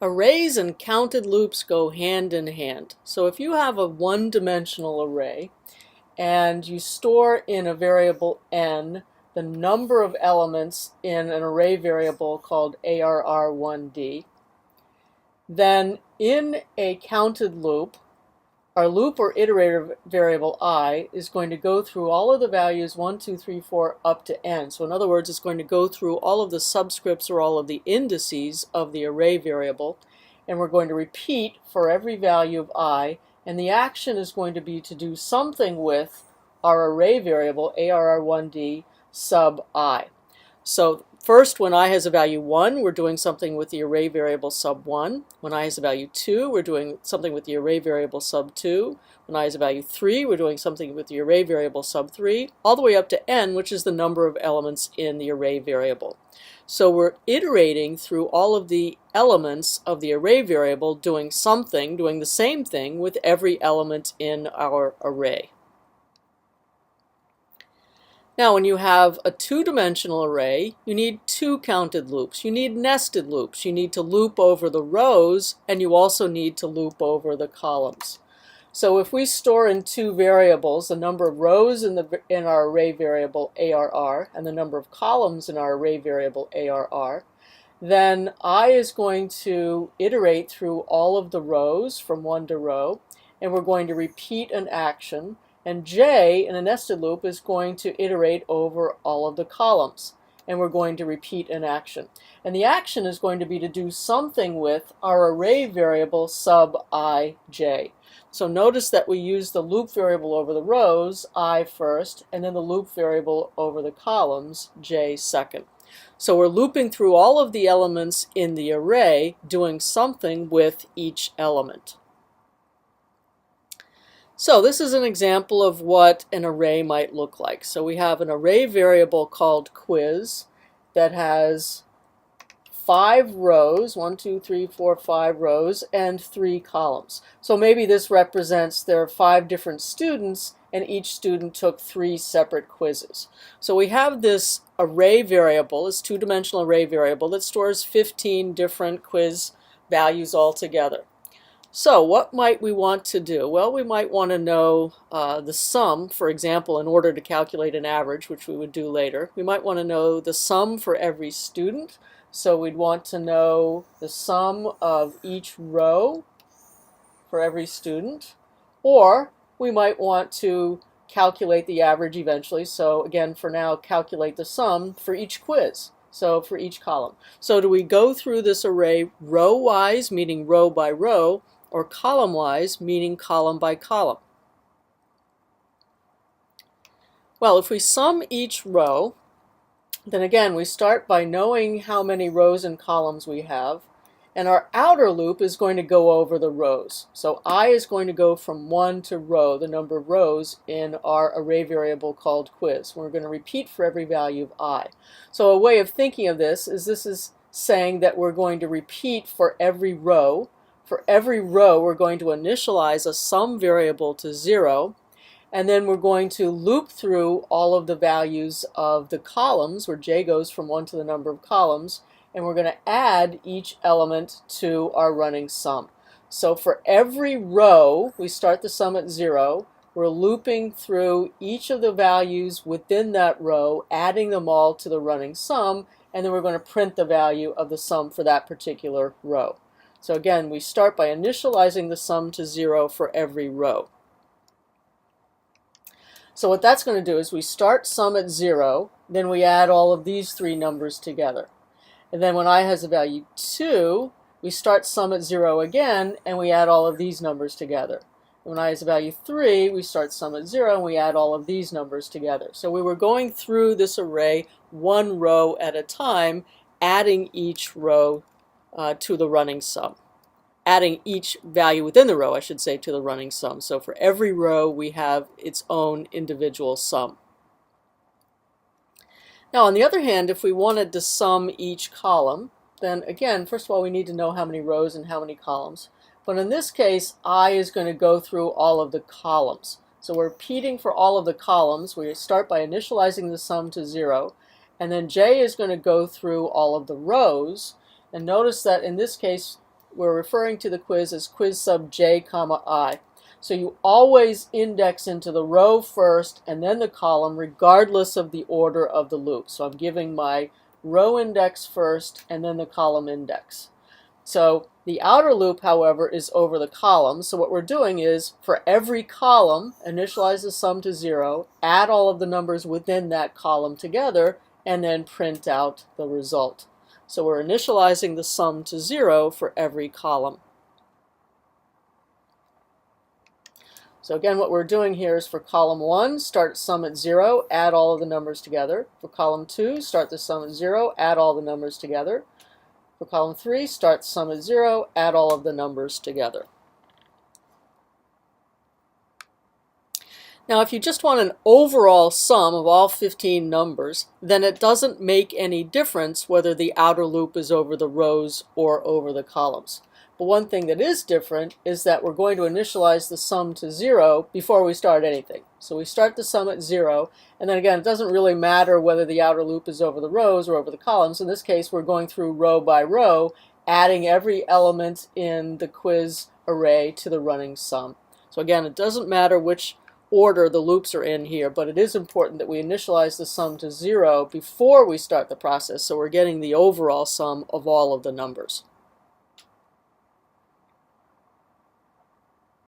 Arrays and counted loops go hand in hand. So if you have a one-dimensional array and you store in a variable n the number of elements in an array variable called arr1d, then in a counted loop, our loop or iterator variable I is going to go through all of the values 1, 2, 3, 4 up to n. So in other words, it's going to go through all of the subscripts or all of the indices of the array variable, and we're going to repeat for every value of I, and the action is going to be to do something with our array variable arr1d sub I. So first, when I has a value 1, we're doing something with the array variable sub 1. When I has a value 2, we're doing something with the array variable sub 2. When I has a value 3, we're doing something with the array variable sub 3, all the way up to n, which is the number of elements in the array variable. So we're iterating through all of the elements of the array variable, doing the same thing with every element in our array. Now, when you have a two-dimensional array, you need two counted loops. You need nested loops. You need to loop over the rows, and you also need to loop over the columns. So if we store in two variables the number of rows in our array variable arr and the number of columns in our array variable arr, then I is going to iterate through all of the rows from one to row, and we're going to repeat an action. And J, in a nested loop, is going to iterate over all of the columns. And we're going to repeat an action. And the action is going to be to do something with our array variable sub ij. So notice that we use the loop variable over the rows, I first, and then the loop variable over the columns, j second. So we're looping through all of the elements in the array, doing something with each element. So this is an example of what an array might look like. So we have an array variable called quiz that has 5 rows, 1, 2, 3, 4, 5 rows, and 3 columns. So maybe this represents there are 5 different students, and each student took 3 separate quizzes. So we have this array variable, this two-dimensional array variable that stores 15 different quiz values altogether. So what might we want to do? Well, we might want to know the sum, for example, in order to calculate an average, which we would do later. We might want to know the sum for every student. So we'd want to know the sum of each row for every student. Or we might want to calculate the average eventually. So again, for now, calculate the sum for each quiz. So for each column. So do we go through this array row-wise, meaning row by row, or column-wise, meaning column by column? Well, if we sum each row, then again we start by knowing how many rows and columns we have, and our outer loop is going to go over the rows. So I is going to go from 1 to row, the number of rows in our array variable called quiz. We're going to repeat for every value of I. So a way of thinking of this is saying that we're going to repeat for every row. For every row, we're going to initialize a sum variable to 0, and then we're going to loop through all of the values of the columns, where j goes from 1 to the number of columns, and we're going to add each element to our running sum. So for every row, we start the sum at 0. We're looping through each of the values within that row, adding them all to the running sum, and then we're going to print the value of the sum for that particular row. So again, we start by initializing the sum to 0 for every row. So what that's going to do is we start sum at 0, then we add all of these 3 numbers together. And then when I has a value 2, we start sum at 0 again, and we add all of these numbers together. When I has a value 3, we start sum at 0, and we add all of these numbers together. So we were going through this array one row at a time, adding each row to the running sum. Adding each value within the row, I should say, to the running sum. So for every row, we have its own individual sum. Now, on the other hand, if we wanted to sum each column, then again, first of all, we need to know how many rows and how many columns. But in this case, I is going to go through all of the columns. So we're repeating for all of the columns. We start by initializing the sum to 0, and then j is going to go through all of the rows. And notice that in this case, we're referring to the quiz as quiz sub j comma I. So you always index into the row first and then the column regardless of the order of the loop. So I'm giving my row index first and then the column index. So the outer loop, however, is over the column. So what we're doing is for every column, initialize the sum to 0, add all of the numbers within that column together, and then print out the result. So we're initializing the sum to 0 for every column. So again, what we're doing here is for column 1, start sum at 0, add all of the numbers together. For column 2, start the sum at 0, add all the numbers together. For column 3, start the sum at 0, add all of the numbers together. Now, if you just want an overall sum of all 15 numbers, then it doesn't make any difference whether the outer loop is over the rows or over the columns. But one thing that is different is that we're going to initialize the sum to 0 before we start anything. So we start the sum at 0, and then again, it doesn't really matter whether the outer loop is over the rows or over the columns. In this case, we're going through row by row, adding every element in the quiz array to the running sum. So again, it doesn't matter which order the loops are in here, but it is important that we initialize the sum to 0 before we start the process, so we're getting the overall sum of all of the numbers.